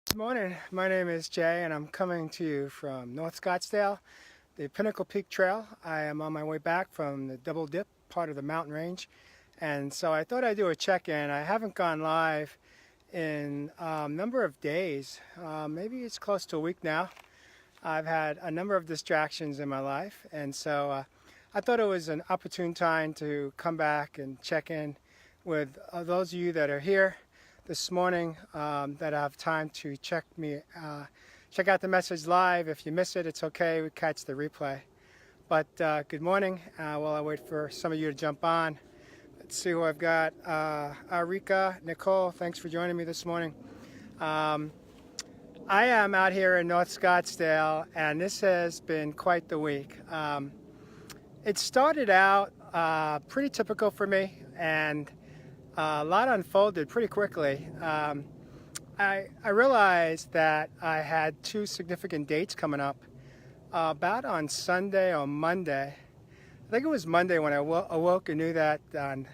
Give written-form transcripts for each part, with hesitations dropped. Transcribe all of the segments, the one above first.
Good morning. My name is Jay, and I'm coming to you from North Scottsdale, the Pinnacle Peak Trail. I am on my way back from the Double Dip part of the mountain range, and so I thought I'd do a check-in. I haven't gone live in a number of days. Maybe it's close to a week now. I've had a number of distractions in my life, and so I thought it was an opportune time to come back and check in with those of you that are here this morning that have time to check out the message live. If you miss it, it's okay. We catch the replay. But good morning. While I wait for some of you to jump on, let's see who I've got. Arika, Nicole, thanks for joining me this morning. I am out here in North Scottsdale, and this has been quite the week. It started out pretty typical for me, and a lot unfolded pretty quickly. I realized that I had two significant dates coming up about on Sunday or Monday. I think it was Monday when I awoke and knew that on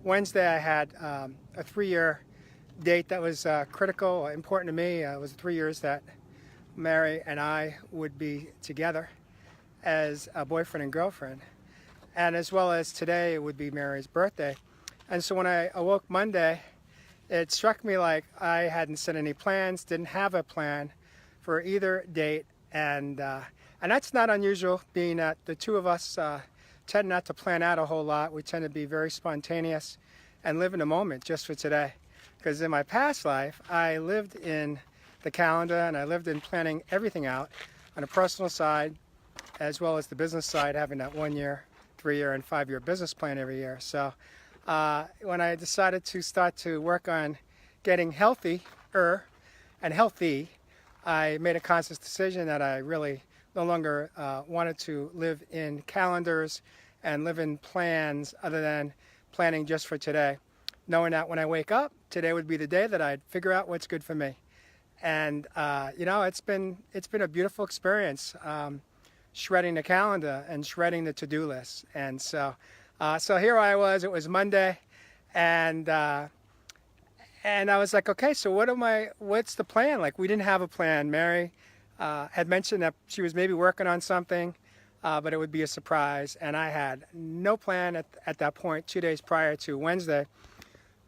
Wednesday I had a 3-year date that was critical, important to me. It was 3 years that Mary and I would be together as a boyfriend and girlfriend. And as well as today, it would be Mary's birthday. And so when I awoke Monday, it struck me like I hadn't set any plans, didn't have a plan for either date. And that's not unusual, being that the two of us tend not to plan out a whole lot. We tend to be very spontaneous and live in the moment just for today. Because in my past life, I lived in the calendar and I lived in planning everything out on a personal side as well as the business side, having that 1 year, 3-year, and 5-year business plan every year. So when I decided to start to work on getting healthier and healthy, I made a conscious decision that I really no longer wanted to live in calendars and live in plans other than planning just for today, knowing that when I wake up, today would be the day that I'd figure out what's good for me. And it's been a beautiful experience, shredding the calendar and shredding the to-do list. And so here I was. It was Monday, and I was like, okay, so what's the plan? Like, we didn't have a plan. Mary had mentioned that she was maybe working on something, but it would be a surprise, and I had no plan at that point, 2 days prior to Wednesday.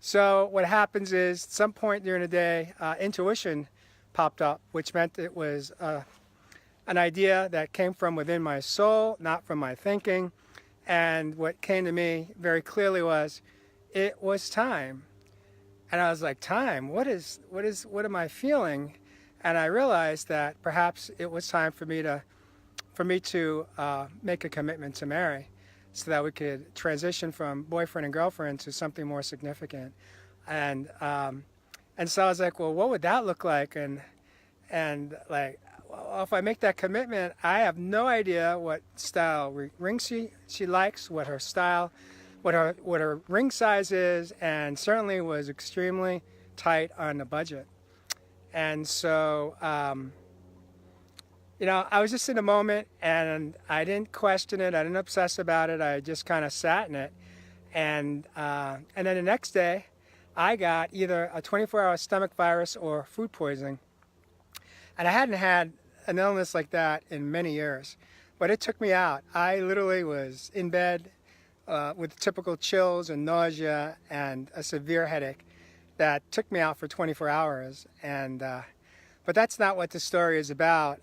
So what happens is, at some point during the day, intuition popped up, which meant it was an idea that came from within my soul, not from my thinking. And what came to me very clearly was, it was time. And I was like, time? What am I feeling? And I realized that perhaps it was time for me to make a commitment to Mary, so that we could transition from boyfriend and girlfriend to something more significant. And so I was like, well, what would that look like? And like, well, if I make that commitment, I have no idea what style ring she likes, what her style, what her ring size is, and certainly was extremely tight on the budget. And so, I was just in a moment, and I didn't question it. I didn't obsess about it. I just kind of sat in it. And then the next day, I got either a 24-hour stomach virus or food poisoning. And I hadn't had an illness like that in many years, but it took me out. I literally was in bed with typical chills and nausea and a severe headache that took me out for 24 hours. But that's not what the story is about.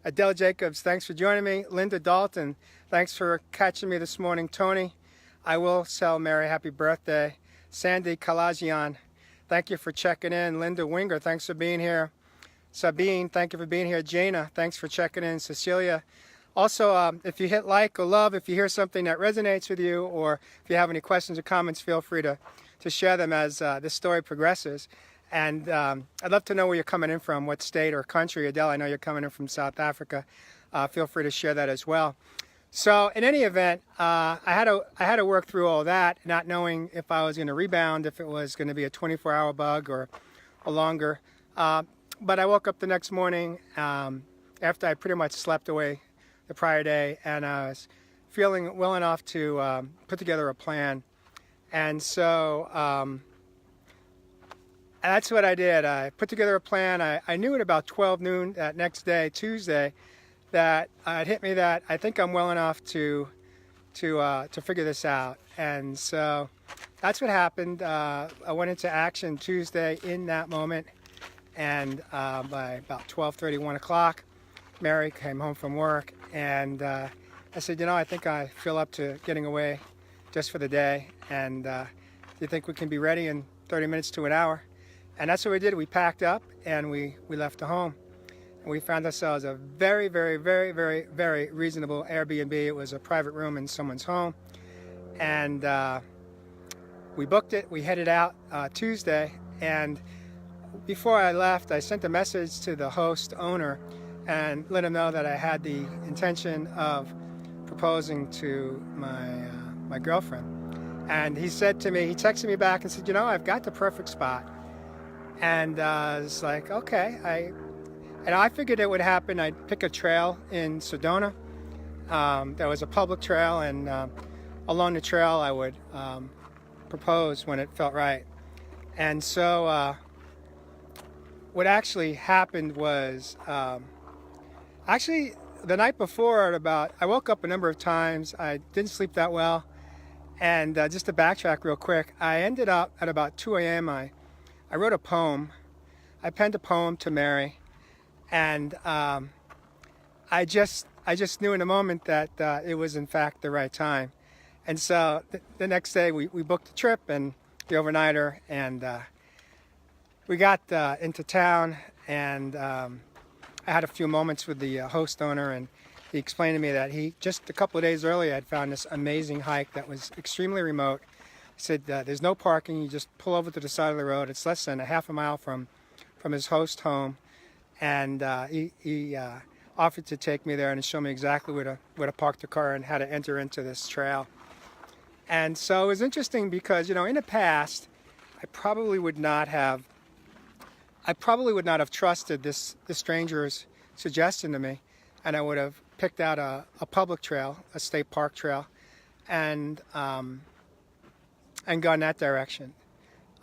Adele Jacobs, thanks for joining me. Linda Dalton, thanks for catching me this morning. Tony, I will tell Mary happy birthday. Sandy Kalajian, thank you for checking in. Linda Winger, thanks for being here. Sabine, thank you for being here. Jana, thanks for checking in. Cecilia. Also, if you hit like or love, if you hear something that resonates with you, or if you have any questions or comments, feel free to share them as this story progresses. And I'd love to know where you're coming in from, what state or country. Adele, I know you're coming in from South Africa. Feel free to share that as well. So in any event, I had to work through all that, not knowing if I was going to rebound, if it was going to be a 24-hour bug or longer. But I woke up the next morning after I pretty much slept away the prior day, and I was feeling well enough to put together a plan. And so That's what I did. I put together a plan. I knew at about 12 noon that next day, Tuesday, that it hit me that I think I'm well enough to figure this out. And so that's what happened. I went into action Tuesday in that moment, and by about 12:30, 1 o'clock, Mary came home from work, and I said, I think I feel up to getting away just for the day, and do you think we can be ready in 30 minutes to an hour? And that's what we did. We packed up and we left the home. And we found ourselves a very, very, very, very, very reasonable Airbnb. It was a private room in someone's home. And we booked it. We headed out Tuesday. And before I left, I sent a message to the host owner and let him know that I had the intention of proposing to my girlfriend. And he said to me, he texted me back and said, I've got the perfect spot. And it's like, okay. I figured it would happen. I'd pick a trail in Sedona. There was a public trail, and along the trail I would propose when it felt right. And so what actually happened was, actually the night before, I woke up a number of times. I didn't sleep that well. And just to backtrack real quick, I ended up at about 2 a.m. I wrote a poem. I penned a poem to Mary, and I just knew in a moment that it was in fact the right time. And so the next day we booked the trip and the overnighter, and we got into town, and I had a few moments with the host owner, and he explained to me that he just a couple of days earlier had found this amazing hike that was extremely remote. He said there's no parking. You just pull over to the side of the road. It's less than a half a mile from his host home, and he offered to take me there and show me exactly where to park the car and how to enter into this trail. And so it was interesting because in the past, I probably would not have trusted this stranger's suggestion to me, and I would have picked out a public trail, a state park trail, and gone that direction.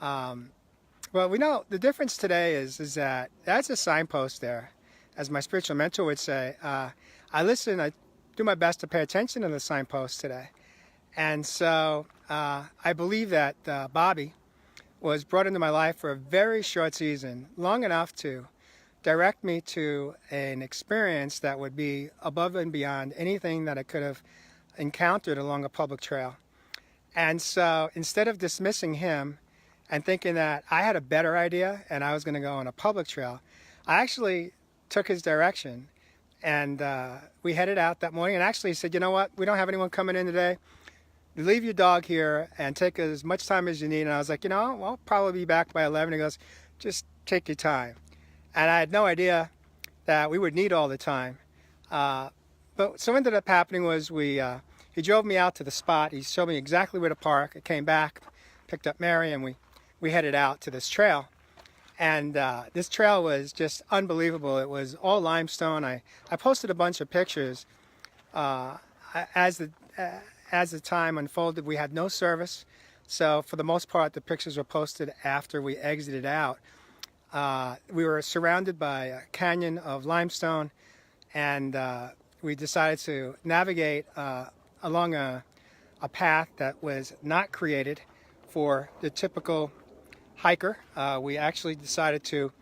Well, we know the difference today is that that's a signpost there. As my spiritual mentor would say, I listen, I do my best to pay attention to the signposts today. And so I believe that Bobby was brought into my life for a very short season, long enough to direct me to an experience that would be above and beyond anything that I could have encountered along a public trail. And so instead of dismissing him and thinking that I had a better idea and I was going to go on a public trail, I actually took his direction, and we headed out that morning, and actually he said, what, we don't have anyone coming in today. You leave your dog here and take as much time as you need. And I was like, I'll probably be back by 11. He goes, just take your time. And I had no idea that we would need all the time. But so what ended up happening was he drove me out to the spot. He showed me exactly where to park. I came back, picked up Mary, and we headed out to this trail. And this trail was just unbelievable. It was all limestone. I posted a bunch of pictures. As the time unfolded, we had no service. So for the most part, the pictures were posted after we exited out. We were surrounded by a canyon of limestone, and we decided to navigate along a path that was not created for the typical hiker. We actually decided to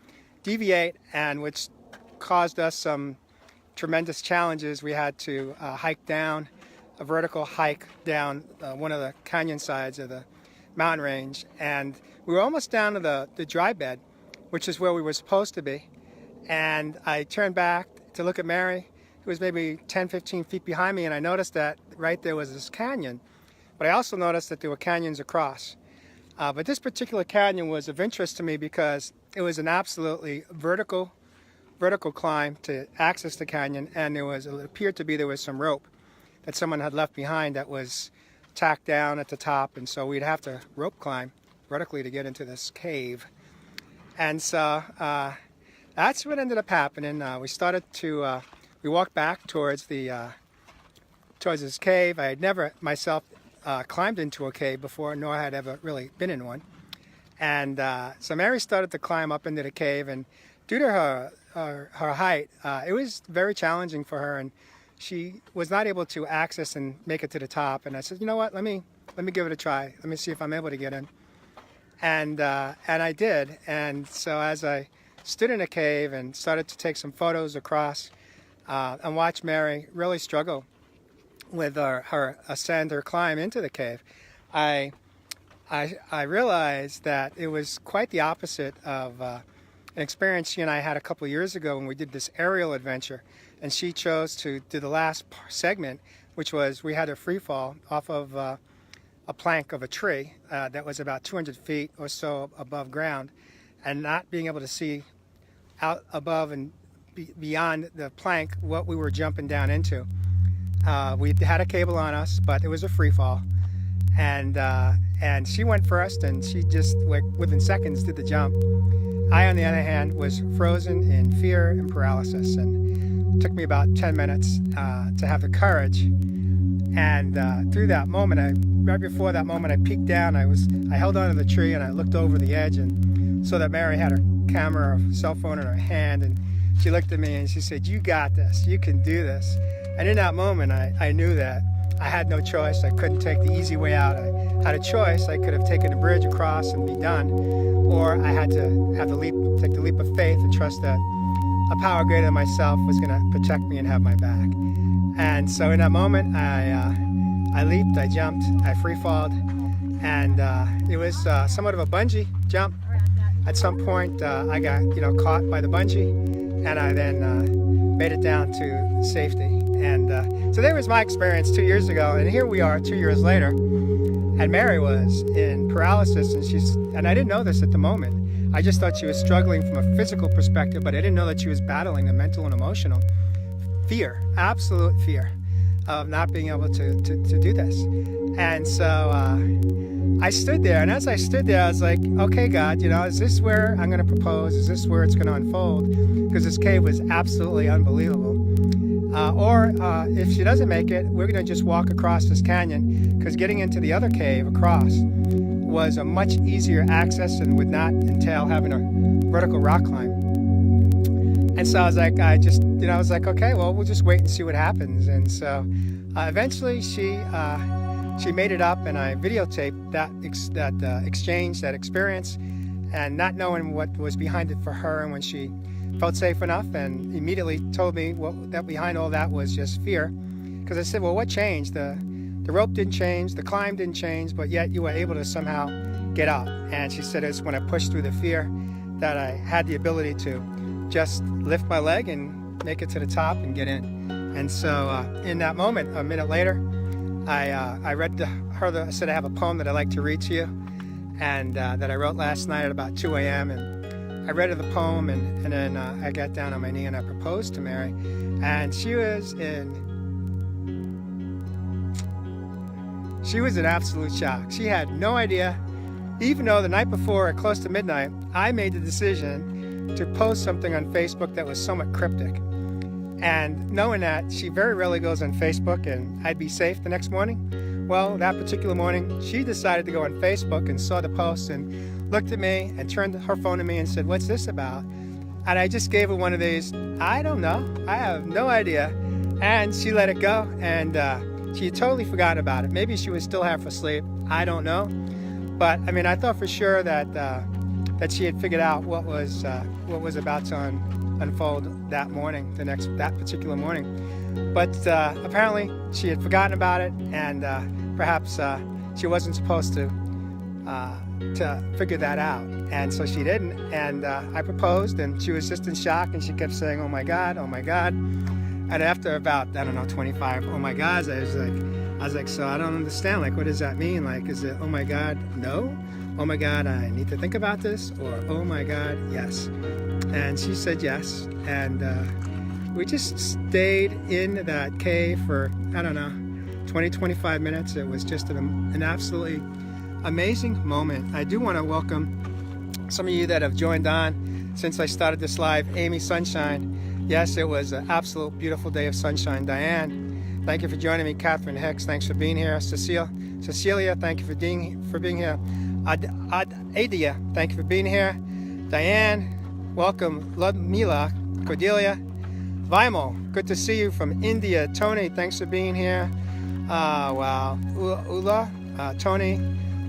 deviate, and which caused us some tremendous challenges. We had to hike down a vertical hike down one of the canyon sides of the mountain range, and we were almost down to the dry bed, which is where we were supposed to be. And I turned back to look at Mary, who was maybe 10, 15 feet behind me, and I noticed that right there was this canyon. But I also noticed that there were canyons across. But this particular canyon was of interest to me because it was an absolutely vertical climb to access the canyon, and it appeared to be there was some rope that someone had left behind that was tacked down at the top, and so we'd have to rope climb vertically to get into this cave. And so that's what ended up happening. We walked back towards this cave. I had never myself climbed into a cave before, nor had ever really been in one. And so Mary started to climb up into the cave, and due to her height, it was very challenging for her, and she was not able to access and make it to the top. And I said, you know what, let me give it a try. Let me see if I'm able to get in. And I did. And so as I stood in a cave and started to take some photos across and watch Mary really struggle with her ascend or climb into the cave, I realized that it was quite the opposite of an experience she and I had a couple of years ago when we did this aerial adventure. And she chose to do the last segment, which was we had a free fall off of a plank of a tree that was about 200 feet or so above ground, and not being able to see out above and beyond the plank what we were jumping down into. We had a cable on us, but it was a free fall, and she went first, and she just, like, within seconds did the jump. I, on the other hand, was frozen in fear and paralysis, and it took me about 10 minutes to have the courage. And through that moment, right before that moment, I peeked down. I held onto the tree and I looked over the edge and saw that Mary had her camera or cell phone in her hand, and she looked at me and she said, "You got this. You can do this." And in that moment, I knew that I had no choice. I couldn't take the easy way out. I had a choice. I could have taken a bridge across and be done, or I had to take the leap of faith and trust that a power greater than myself was going to protect me and have my back. And so in that moment, I leaped, I jumped, I free-falled, and it was somewhat of a bungee jump. At some point, I got caught by the bungee, and I then made it down to safety. And so there was my experience 2 years ago, and here we are 2 years later, and Mary was in paralysis, and I didn't know this at the moment. I just thought she was struggling from a physical perspective, but I didn't know that she was battling a mental and emotional fear, absolute fear of not being able to do this. And so I stood there, and as I stood there, I was like, okay, God, is this where I'm going to propose? Is this where it's going to unfold? Because this cave was absolutely unbelievable. Or if she doesn't make it, we're going to just walk across this canyon, because getting into the other cave across was a much easier access and would not entail having a vertical rock climb. And so I was like, I was like, okay, well, we'll just wait and see what happens. And so eventually she made it up, and I videotaped that exchange, that experience, and not knowing what was behind it for her. And when she felt safe enough and immediately told me that behind all that was just fear, because I said, well, what changed? The rope didn't change, the climb didn't change, but yet you were able to somehow get up. And she said it's when I pushed through the fear that I had the ability to just lift my leg and make it to the top and get in. And so in that moment, a minute later, I read I said I have a poem that I'd like to read to you, and that I wrote last night at about 2 a.m. And I read her the poem, and then I got down on my knee and I proposed to Mary. And she was in absolute shock. She had no idea, even though the night before at close to midnight, I made the decision to post something on Facebook that was somewhat cryptic. And knowing that she very rarely goes on Facebook and I'd be safe the next morning, well, that particular morning, she decided to go on Facebook and saw the post and looked at me and turned her phone to me and said, "What's this about?" And I just gave her one of these, "I don't know, I have no idea." And she let it go, and she had totally forgotten about it. Maybe she was still half asleep, I don't know. But I mean, I thought for sure that she had figured out what was about to unfold that morning, that particular morning. But apparently she had forgotten about it, and perhaps she wasn't supposed to figure that out, and so she didn't. And I proposed, and she was just in shock, and she kept saying, "Oh my God, oh my God." And after about, 25 oh my gods, I was like, so I don't understand, like, what does that mean? Like, is it, oh my God, no? Oh my God, I need to think about this? Or, oh my God, yes? And she said yes, and we just stayed in that cave for, 20-25 minutes. It was just an absolutely amazing moment. I do want to welcome some of you that have joined on since I started this live. Amy Sunshine, yes, it was an absolute beautiful day of sunshine. Diane, thank you for joining me. Catherine Hicks, thanks for being here. Cecilia, thank you for being here. Adia, thank you for being here. Diane, welcome. Ludmila, Cordelia, Vimo, good to see you from India. Tony, thanks for being here. Wow. Ula, Tony,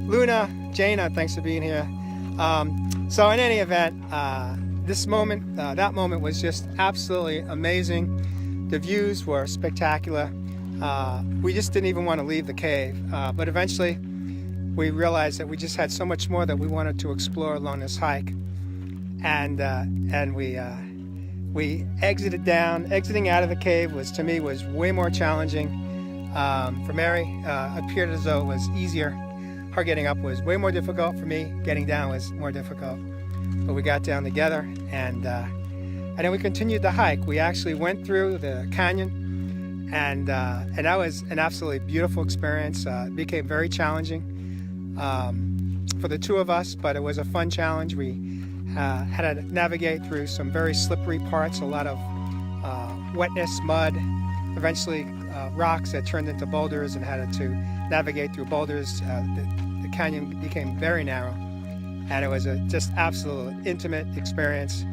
Luna, Jaina, thanks for being here. So in any event, this moment, that moment was just absolutely amazing. The views were spectacular. We just didn't even want to leave the cave, but eventually we realized that we just had so much more that we wanted to explore along this hike, and we exited down. Exiting out of the cave to me was way more challenging. For Mary, appeared as though it was easier. Her getting up was way more difficult. For me, getting down was more difficult. But we got down together, and then we continued the hike. We actually went through the canyon, and that was an absolutely beautiful experience. It became very challenging for the two of us, but it was a fun challenge. We had to navigate through some very slippery parts, a lot of wetness, mud, eventually rocks that turned into boulders, and had to navigate through boulders. The canyon became very narrow, and it was a just absolute intimate experience,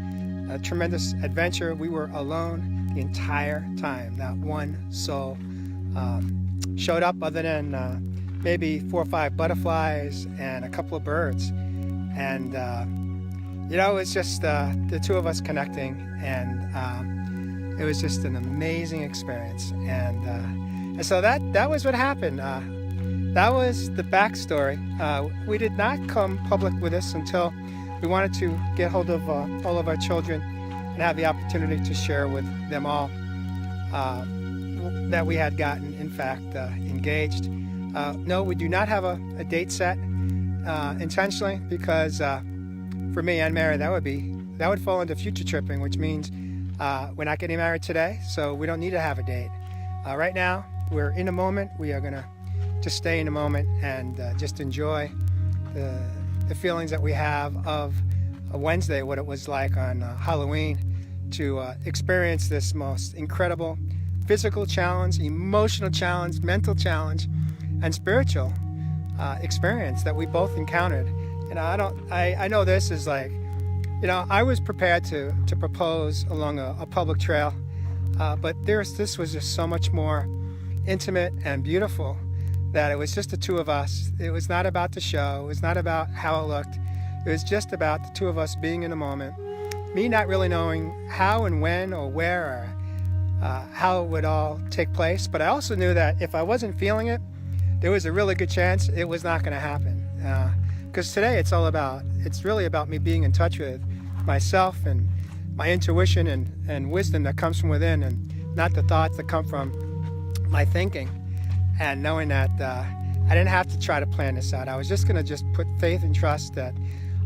a tremendous adventure. We were alone the entire time. Not one soul showed up other than maybe 4 or 5 butterflies and a couple of birds. And it was just the two of us connecting, and it was just an amazing experience. And so that was what happened. That was the backstory. We did not come public with this until we wanted to get hold of all of our children and have the opportunity to share with them all that we had gotten, in fact, engaged. No, we do not have a date set intentionally, because for me and Mary, that would fall into future tripping, which means we're not getting married today, so we don't need to have a date. Right now, we're in a moment. We are going to just stay in a moment and just enjoy the feelings that we have of a Wednesday, what it was like on Halloween, to experience this most incredible physical challenge, emotional challenge, mental challenge, and spiritual experience that we both encountered. I know this is like, I was prepared to propose along a public trail, but this was just so much more intimate and beautiful, that it was just the two of us. It was not about the show. It was not about how it looked. It was just about the two of us being in the moment. Me not really knowing how and when or where or how it would all take place. But I also knew that if I wasn't feeling it, there was a really good chance it was not going to happen. Because today it's really about me being in touch with myself and my intuition and wisdom that comes from within, and not the thoughts that come from my thinking. And knowing that I didn't have to try to plan this out. I was just going to put faith and trust that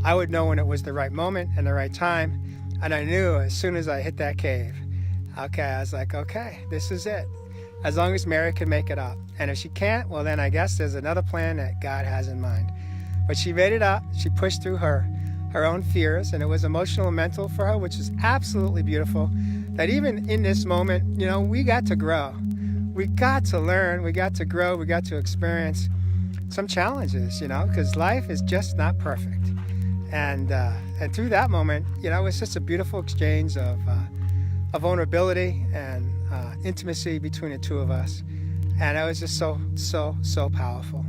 I would know when it was the right moment and the right time. And I knew as soon as I hit that cave, I was like, okay, this is it. As long as Mary can make it up. And if she can't, well, then I guess there's another plan that God has in mind. But she made it up. She pushed through her own fears, and it was emotional and mental for her, which is absolutely beautiful. That even in this moment, we got to grow. We got to learn, we got to grow, we got to experience some challenges, because life is just not perfect. And through that moment, it was just a beautiful exchange of vulnerability and intimacy between the two of us. And it was just so powerful.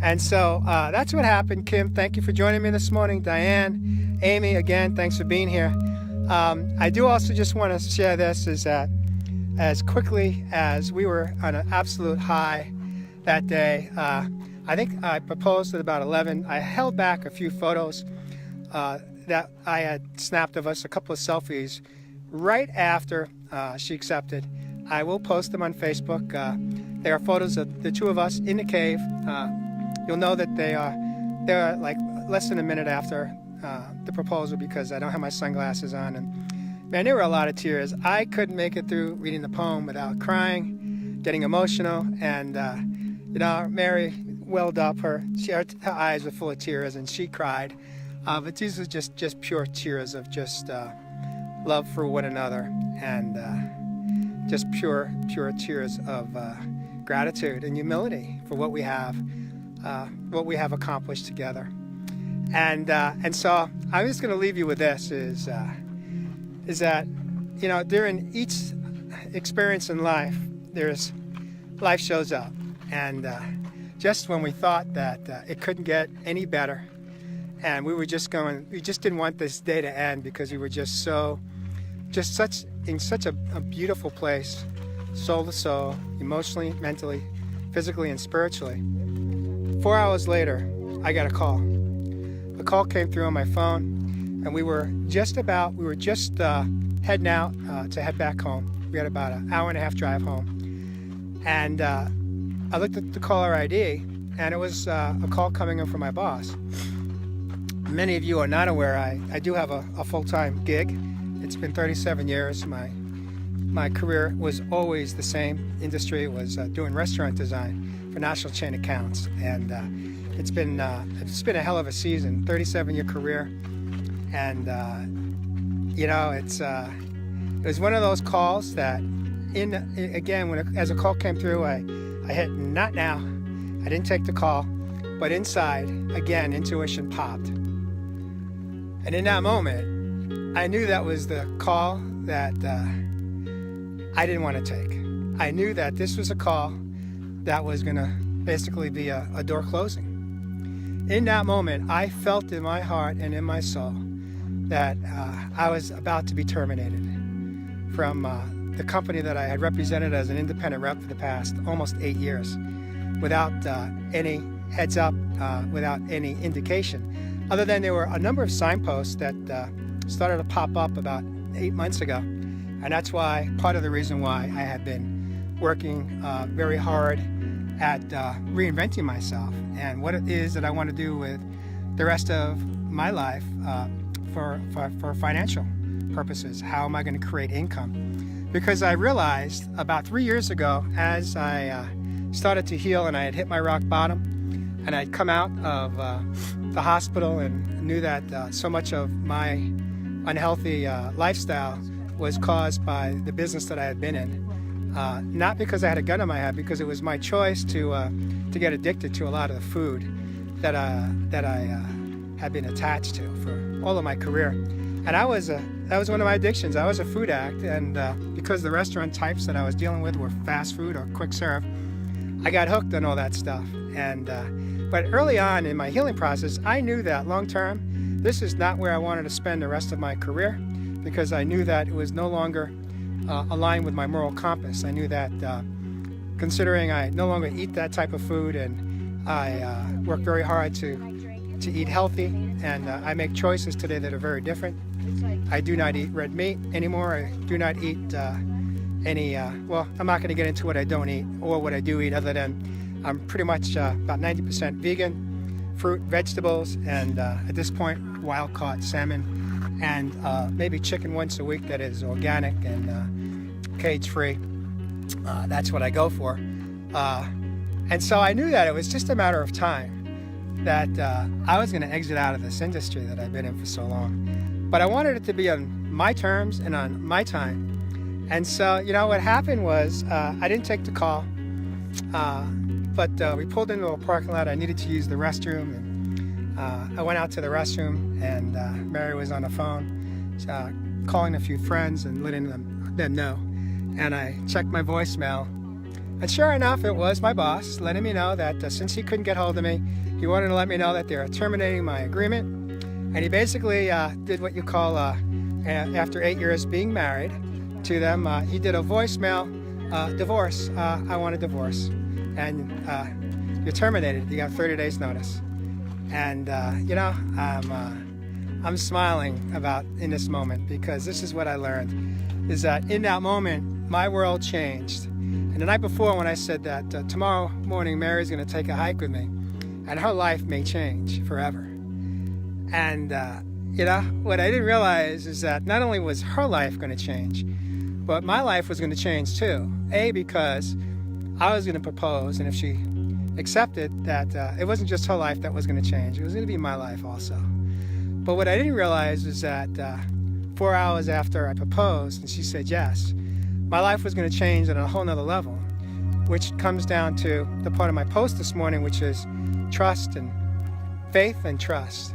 And so that's what happened. Kim, thank you for joining me this morning. Diane, Amy, again, thanks for being here. I do also just want to share this, is that as quickly as we were on an absolute high that day, I think I proposed at about 11. I held back a few photos that I had snapped of us, a couple of selfies, right after she accepted. I will post them on Facebook. They are photos of the two of us in the cave. You'll know that they're like less than a minute after the proposal, because I don't have my sunglasses on. And man, there were a lot of tears. I couldn't make it through reading the poem without crying, getting emotional. And Mary welled up. Her eyes were full of tears, and she cried. But these were just pure tears of just love for one another, and just pure tears of gratitude and humility for what we have accomplished together. And so I'm just going to leave you with this: is that during each experience in life, life shows up, and just when we thought that it couldn't get any better, and we just didn't want this day to end because we were in such a beautiful place, soul to soul, emotionally, mentally, physically, and spiritually. 4 hours later, I got a call. A call came through on my phone, and we were just heading out to head back home. We had about an hour and a half drive home. And I looked at the caller ID, and it was a call coming in from my boss. Many of you are not aware, I do have a full-time gig. It's been 37 years. My career was always the same industry. It was doing restaurant design for national chain accounts. And it's been a hell of a season, 37-year career. And it was one of those calls that, as a call came through, I hit not now. I didn't take the call, but inside, again, intuition popped. And in that moment, I knew that was the call that I didn't want to take. I knew that this was a call that was going to basically be a door closing. In that moment, I felt in my heart and in my soul that I was about to be terminated from the company that I had represented as an independent rep for the past almost 8 years, without any heads up, without any indication, other than there were a number of signposts that started to pop up about 8 months ago. And that's why, part of the reason why I have been working very hard at reinventing myself and what it is that I want to do with the rest of my life for financial purposes. How am I going to create income? Because I realized about 3 years ago, as I started to heal and I had hit my rock bottom, and I'd come out of the hospital and knew that so much of my unhealthy lifestyle was caused by the business that I had been in. Not because I had a gun in my head, because it was my choice to get addicted to a lot of the food that I had been attached to for all of my career. And that was one of my addictions. I was a food addict, and because the restaurant types that I was dealing with were fast food or quick serve, I got hooked on all that stuff. But early on in my healing process, I knew that long term, this is not where I wanted to spend the rest of my career, because I knew that it was no longer aligned with my moral compass. I knew that considering I no longer eat that type of food, and I work very hard to eat healthy, and I make choices today that are very different. I do not eat red meat anymore. I do not eat well, I'm not going to get into what I don't eat or what I do eat, other than I'm pretty much about 90% vegan, fruit, vegetables, and at this point, wild-caught salmon, and maybe chicken once a week that is organic and cage-free. That's what I go for. And so I knew that it was just a matter of time that I was going to exit out of this industry that I've been in for so long. But I wanted it to be on my terms and on my time. And so, what happened was I didn't take the call, but we pulled into a parking lot. I needed to use the restroom, and I went out to the restroom, and Mary was on the phone, calling a few friends and letting them know. And I checked my voicemail, and sure enough, it was my boss letting me know that since he couldn't get hold of me, he wanted to let me know that they were terminating my agreement. And he basically did what you call, after 8 years being married to them, he did a voicemail, divorce, I want a divorce. And you're terminated, you got 30 days notice. And, I'm smiling in this moment, because this is what I learned, is that in that moment, my world changed. And the night before, when I said that tomorrow morning Mary's going to take a hike with me, and her life may change forever. And, what I didn't realize is that not only was her life going to change, but my life was going to change too. Because I was going to propose, and if she accepted that, it wasn't just her life that was going to change, it was going to be my life also. But what I didn't realize is that 4 hours after I proposed and she said yes, my life was going to change on a whole nother level, which comes down to the part of my post this morning, which is trust and faith and trust.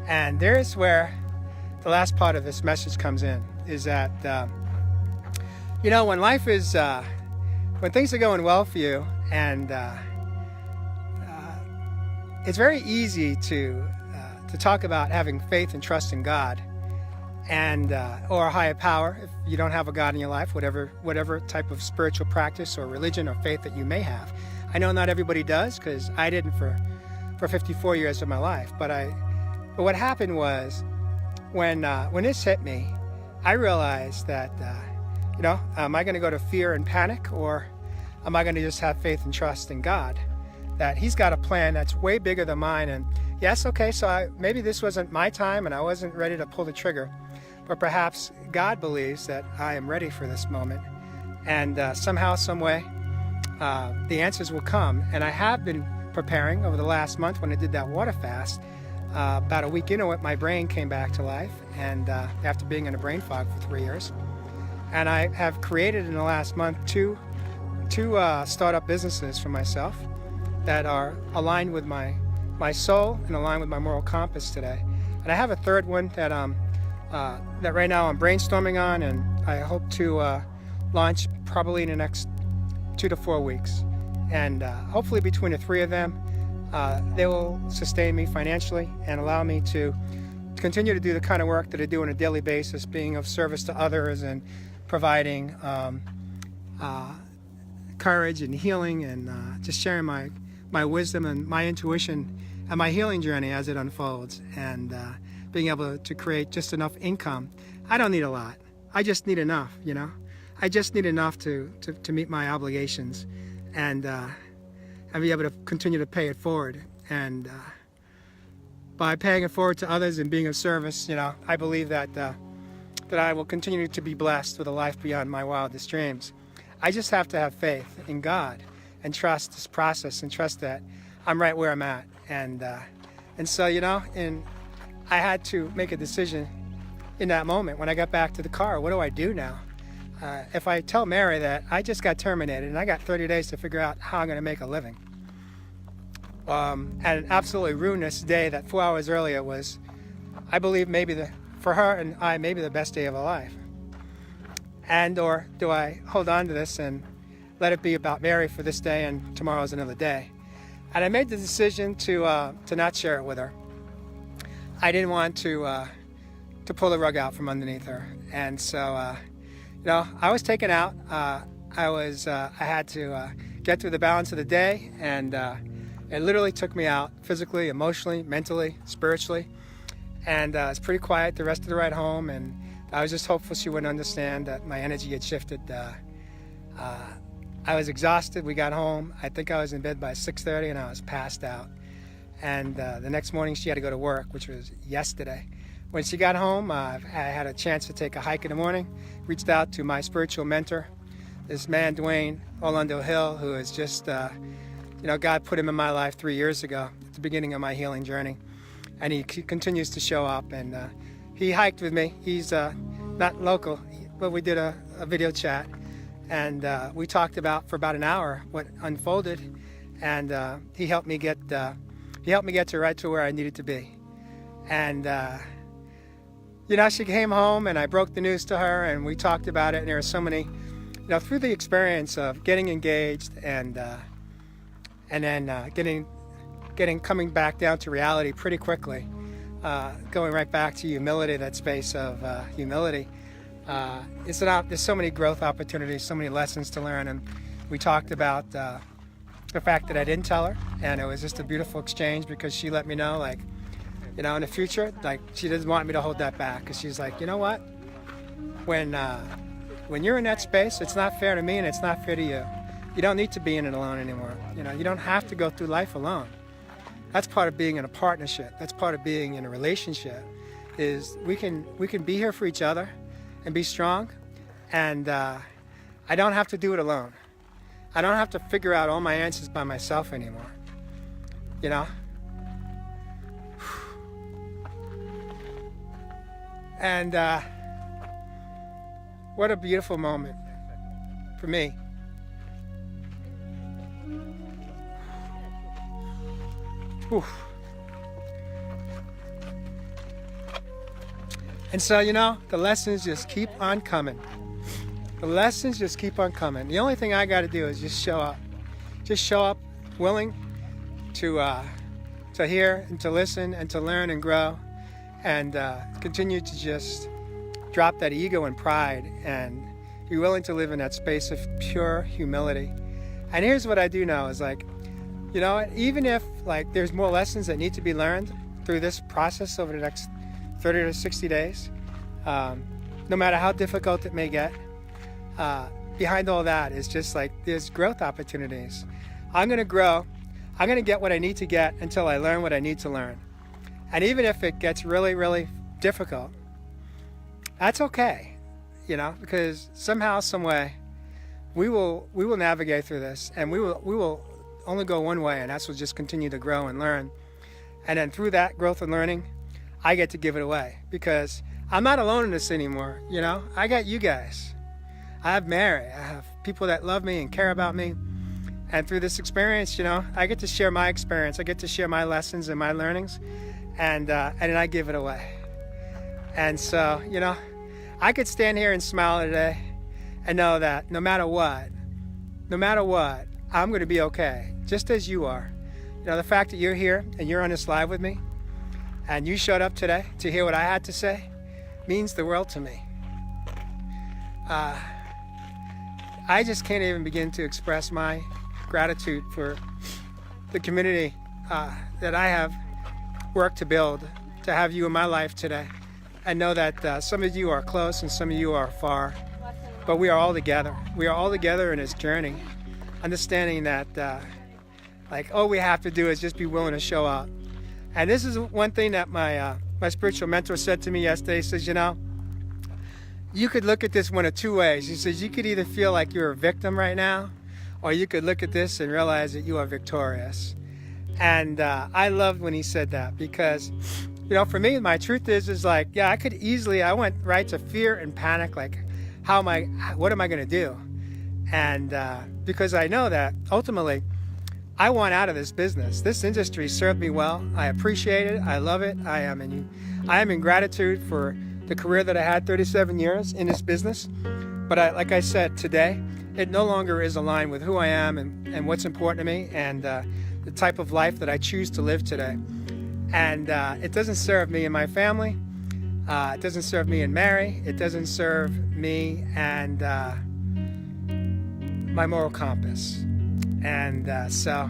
And there's where the last part of this message comes in, is that, when life is, when things are going well for you, and it's very easy to talk about having faith and trust in God, and or a higher power if you don't have a God in your life, whatever type of spiritual practice or religion or faith that you may have. I know not everybody does, because I didn't for 54 years of my life. But what happened was, when this hit me, I realized that am I going to go to fear and panic, or am I going to just have faith and trust in God, that He's got a plan that's way bigger than mine? And yes, okay, so maybe this wasn't my time and I wasn't ready to pull the trigger, but perhaps God believes that I am ready for this moment, and somehow, some way, the answers will come. And I have been preparing over the last month. When I did that water fast, about a week into it, my brain came back to life, and after being in a brain fog for 3 years. And I have created in the last month two startup businesses for myself that are aligned with my soul and aligned with my moral compass today. And I have a third one that that right now I'm brainstorming on, and I hope to launch probably in the next 2 to 4 weeks. And hopefully between the three of them, they will sustain me financially and allow me to continue to do the kind of work that I do on a daily basis, being of service to others and providing courage and healing, and just sharing my wisdom and my intuition and my healing journey as it unfolds, and being able to create just enough income. I don't need a lot. I just need enough, I just need enough to meet my obligations, and be able to continue to pay it forward. And by paying it forward to others and being of service, I believe that I will continue to be blessed with a life beyond my wildest dreams. I just have to have faith in God and trust this process, and trust that I'm right where I'm at. And so, I had to make a decision in that moment when I got back to the car. What do I do now? If I tell Mary that I just got terminated and I got 30 days to figure out how I'm going to make a living, and an absolutely ruinous day that 4 hours earlier was, I believe, for her and I, maybe the best day of her life. And or do I hold on to this and let it be about Mary for this day, and tomorrow's another day? And I made the decision to not share it with her. I didn't want to pull the rug out from underneath her. And so, I was taken out. I had to get through the balance of the day, and it literally took me out physically, emotionally, mentally, spiritually. And it's pretty quiet the rest of the ride home, and I was just hopeful she wouldn't understand that my energy had shifted. I was exhausted. We got home. I think I was in bed by 6:30, and I was passed out. And the next morning she had to go to work, which was yesterday. When she got home, I had a chance to take a hike in the morning. Reached out to my spiritual mentor, this man, Dwayne Orlando Hill, who is just, God put him in my life 3 years ago at the beginning of my healing journey. And he continues to show up, and he hiked with me. He's not local, but we did a video chat, and we talked for about an hour what unfolded, and he helped me get right to where I needed to be. And she came home, and I broke the news to her, and we talked about it. And there were so many, through the experience of getting engaged, and then coming back down to reality pretty quickly, going right back to humility, that space of humility. There's so many growth opportunities, so many lessons to learn, and we talked about the fact that I didn't tell her, and it was just a beautiful exchange, because she let me know, in the future, she doesn't want me to hold that back, because she's like, you know what? When you're in that space, it's not fair to me, and it's not fair to you. You don't need to be in it alone anymore. You don't have to go through life alone. That's part of being in a partnership. That's part of being in a relationship. Is we can be here for each other and be strong, and I don't have to do it alone. I don't have to figure out all my answers by myself anymore. And what a beautiful moment for me. Whew. And so, the lessons just keep on coming. The lessons just keep on coming. The only thing I got to do is just show up. Just show up willing to hear and to listen and to learn and grow, and continue to just drop that ego and pride and be willing to live in that space of pure humility. And here's what I do know is even if there's more lessons that need to be learned through this process over the next 30 to 60 days, no matter how difficult it may get, behind all that is just there's growth opportunities. I'm going to grow. I'm going to get what I need to get until I learn what I need to learn. And even if it gets really, really difficult, that's okay, because somehow, some way, we will navigate through this, and we will only go one way, and that's to just continue to grow and learn. And then through that growth and learning, I get to give it away, because I'm not alone in this anymore. I got you guys. I have Mary. I have people that love me and care about me. And through this experience, I get to share my experience. I get to share my lessons and my learnings, and then I give it away. And so, I could stand here and smile today and know that no matter what, I'm going to be okay, just as you are. The fact that you're here and you're on this live with me, and you showed up today to hear what I had to say, means the world to me. I just can't even begin to express my gratitude for the community that I have worked to build, to have you in my life today. I know that some of you are close and some of you are far, but we are all together. We are all together in this journey, understanding that all we have to do is just be willing to show up. And this is one thing that my spiritual mentor said to me yesterday. He says, you could look at this one of two ways. He says, you could either feel like you're a victim right now, or you could look at this and realize that you are victorious. And I loved when he said that, because, for me, my truth is I went right to fear and panic, what am I going to do? And because I know that ultimately I want out of this business. This industry served me well. I appreciate it. I love it. I am in gratitude for the career that I had, 37 years in this business. But like I said, today, it no longer is aligned with who I am and what's important to me, and the type of life that I choose to live today. And it doesn't serve me and my family. It doesn't serve me and Mary. It doesn't serve me and my moral compass. And so,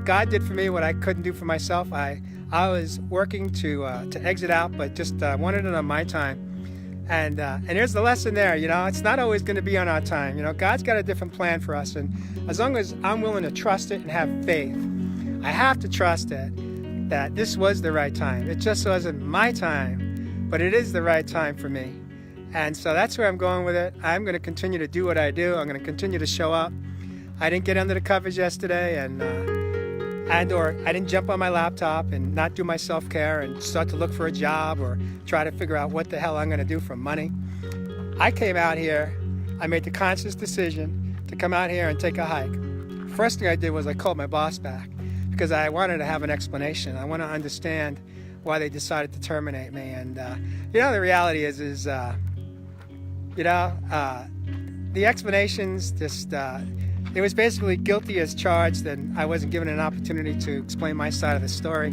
God did for me what I couldn't do for myself. I was working to exit out, but just wanted it on my time. And here's the lesson there. It's not always going to be on our time. God's got a different plan for us, and as long as I'm willing to trust it and have faith, I have to trust it that this was the right time. It just wasn't my time, but it is the right time for me. And so that's where I'm going with it. I'm going to continue to do what I do. I'm going to continue to show up. I didn't get under the covers yesterday, or I didn't jump on my laptop and not do my self-care and start to look for a job or try to figure out what the hell I'm going to do for money. I came out here, I made the conscious decision to come out here and take a hike. First thing I did was I called my boss back, because I wanted to have an explanation. I want to understand why they decided to terminate me. And the reality is the explanations just it was basically guilty as charged, and I wasn't given an opportunity to explain my side of the story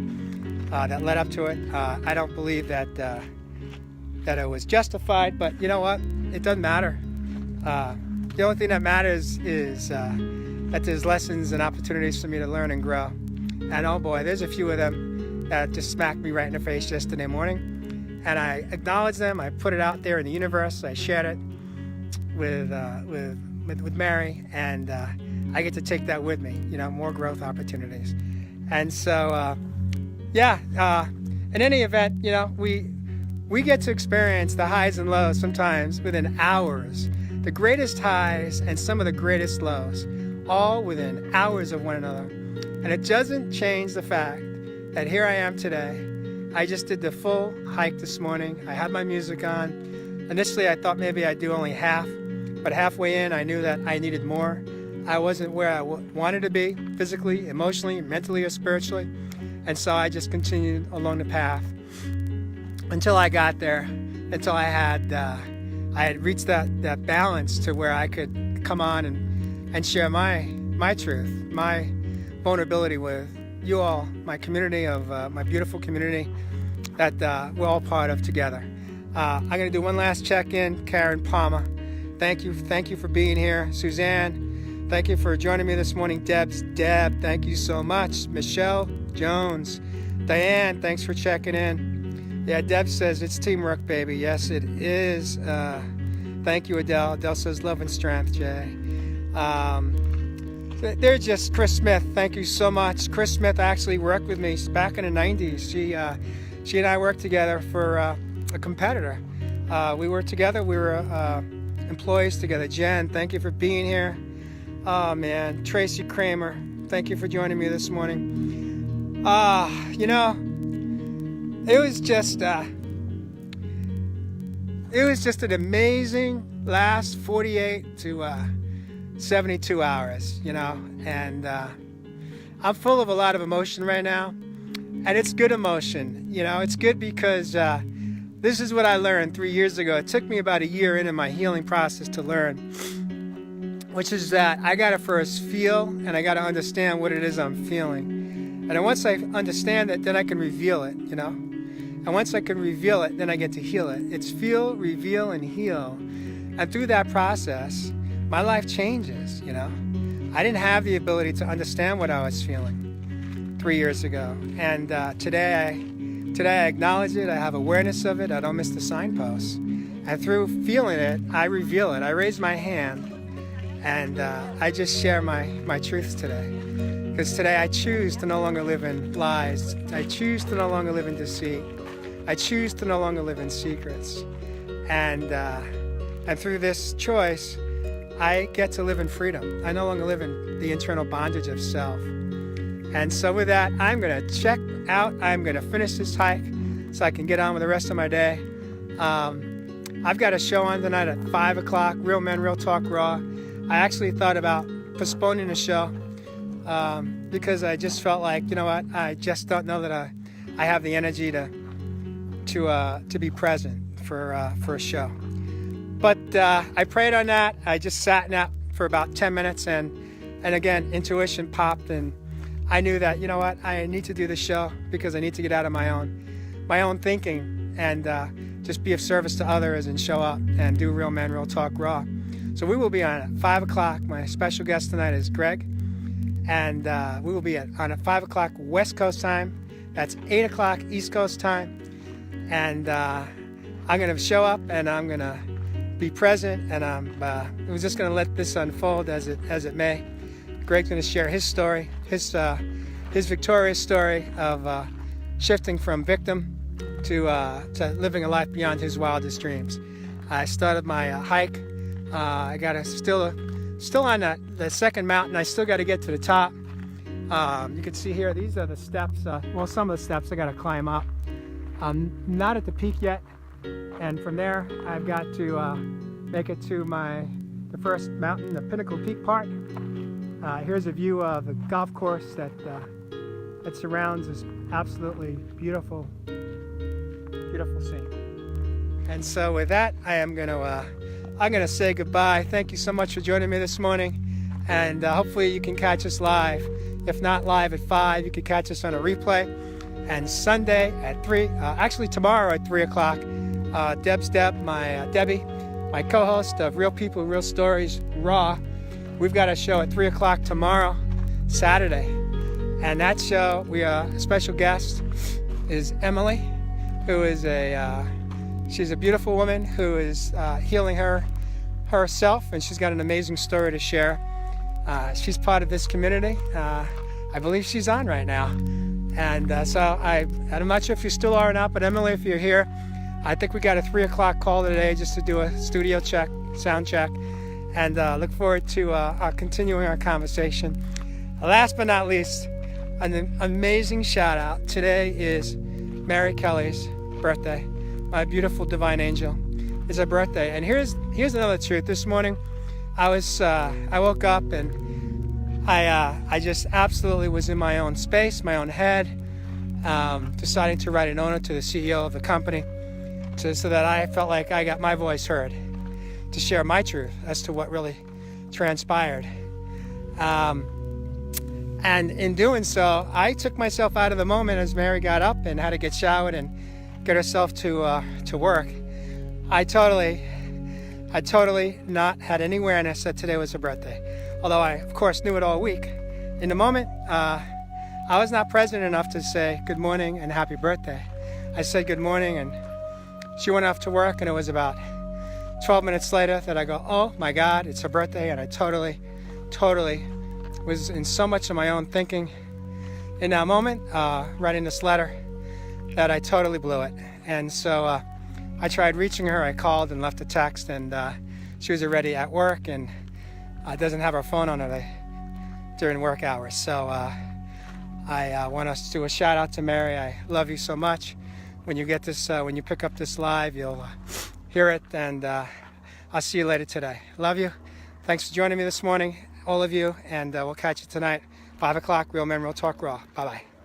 that led up to it. I don't believe that it was justified, but you know what? It doesn't matter. The only thing that matters is that there's lessons and opportunities for me to learn and grow. And oh boy, there's a few of them that just smacked me right in the face yesterday morning. And I acknowledged them. I put it out there in the universe. I shared it with Mary, and I get to take that with me. More growth opportunities. And so, in any event, we get to experience the highs and lows sometimes within hours. The greatest highs and some of the greatest lows, all within hours of one another. And it doesn't change the fact that here I am today. I just did the full hike this morning. I had my music on. Initially, I thought maybe I'd do only half, but halfway in, I knew that I needed more. I wasn't where I wanted to be, physically, emotionally, mentally, or spiritually. And so I just continued along the path until I got there. until I had reached that balance to where I could come on and share my truth, my vulnerability with you all, my community of my beautiful community that we're all part of together. I'm going to do one last check-in. Karen Palmer, thank you for being here. Suzanne, thank you for joining me this morning. Deb, thank you so much. Michelle Jones, Diane, thanks for checking in. Yeah, Deb says it's teamwork, baby. Yes, it is. Thank you, Adele. Adele says love and strength, Jay. They're just Chris Smith. Thank you so much. Chris Smith actually worked with me back in the 90s. She and I worked together for a competitor. We worked together. We were employees together. Jen, thank you for being here. Oh, man. Tracy Kramer, thank you for joining me this morning. You know, it was just an amazing last 48 to 72 hours, you know, and I'm full of a lot of emotion right now, and it's good emotion, you know. It's good because this is what I learned 3 years ago. It took me about a year into my healing process to learn, which is that I got to first feel and I got to understand what it is I'm feeling. And then once I understand it, then I can reveal it, you know. And once I can reveal it, then I get to heal it. It's feel, reveal, and heal. And through that process, my life changes, you know. I didn't have the ability to understand what I was feeling 3 years ago. And today I acknowledge it. I have awareness of it. I don't miss the signposts. And through feeling it, I reveal it. I raise my hand, and I just share my truths today. Because today I choose to no longer live in lies. I choose to no longer live in deceit. I choose to no longer live in secrets. And through this choice, I get to live in freedom. I no longer live in the internal bondage of self. And so with that, I'm going to check out. I'm going to finish this hike so I can get on with the rest of my day. I've got a show on tonight at 5 o'clock, Real Men, Real Talk Raw. I actually thought about postponing the show because I just felt like, you know what, I just don't know that I have the energy to be present for a show. But I prayed on that. I just sat in that for about 10 minutes, and again, intuition popped, and I knew that, you know what, I need to do the show because I need to get out of my own thinking and just be of service to others and show up and do Real Men, Real Talk Raw. So we will be on at 5 o'clock. My special guest tonight is Greg, and we will be on at 5 o'clock West Coast time. That's 8 o'clock East Coast time, and I'm going to show up and I'm going to be present, and I'm just going to let this unfold as it may. Greg's going to share his story, his victorious story of shifting from victim to living a life beyond his wildest dreams. I started my hike. I got still on the second mountain. I still got to get to the top. You can see here, these are the steps. Some of the steps I got to climb up. I'm not at the peak yet, and from there I've got to make it to the first mountain, the Pinnacle Peak part. Here's a view of the golf course that surrounds this absolutely beautiful scene. And so with that, I'm gonna say goodbye. Thank you so much for joining me this morning, and hopefully you can catch us live. If not live at 5, you can catch us on a replay. And Sunday at 3, actually tomorrow at 3 o'clock, Debbie, my co-host of Real People, Real Stories, Raw. We've got a show at 3 o'clock tomorrow, Saturday. And that show, a special guest is Emily, who is she's a beautiful woman who is healing herself, and she's got an amazing story to share. She's part of this community. I believe she's on right now. And so I'm not sure if you still are or not, but Emily, if you're here, I think we got a 3 o'clock call today just to do a studio check, sound check, and look forward to continuing our conversation. Last but not least, an amazing shout out. Today is Mary Kelly's birthday. My beautiful divine angel. It's her birthday. And here's another truth. This morning, I woke up and I just absolutely was in my own space, my own head, deciding to write an honor to the CEO of the company. so that I felt like I got my voice heard, to share my truth as to what really transpired. And in doing so, I took myself out of the moment as Mary got up and had to get showered and get herself to work. I totally not had any awareness that today was her birthday, although I, of course, knew it all week. In the moment, I was not present enough to say good morning and happy birthday. I said good morning, and she went off to work, and it was about 12 minutes later that I go, oh my God, it's her birthday, and I totally was in so much of my own thinking in that moment, writing this letter, that I totally blew it. And so I tried reaching her. I called and left a text, and she was already at work and doesn't have her phone on her during work hours. So I want us to do a shout out to Mary. I love you so much. When you get this, when you pick up this live, you'll hear it, and I'll see you later today. Love you. Thanks for joining me this morning, all of you, and we'll catch you tonight, 5 o'clock, Real Men Real Talk Raw. Bye-bye.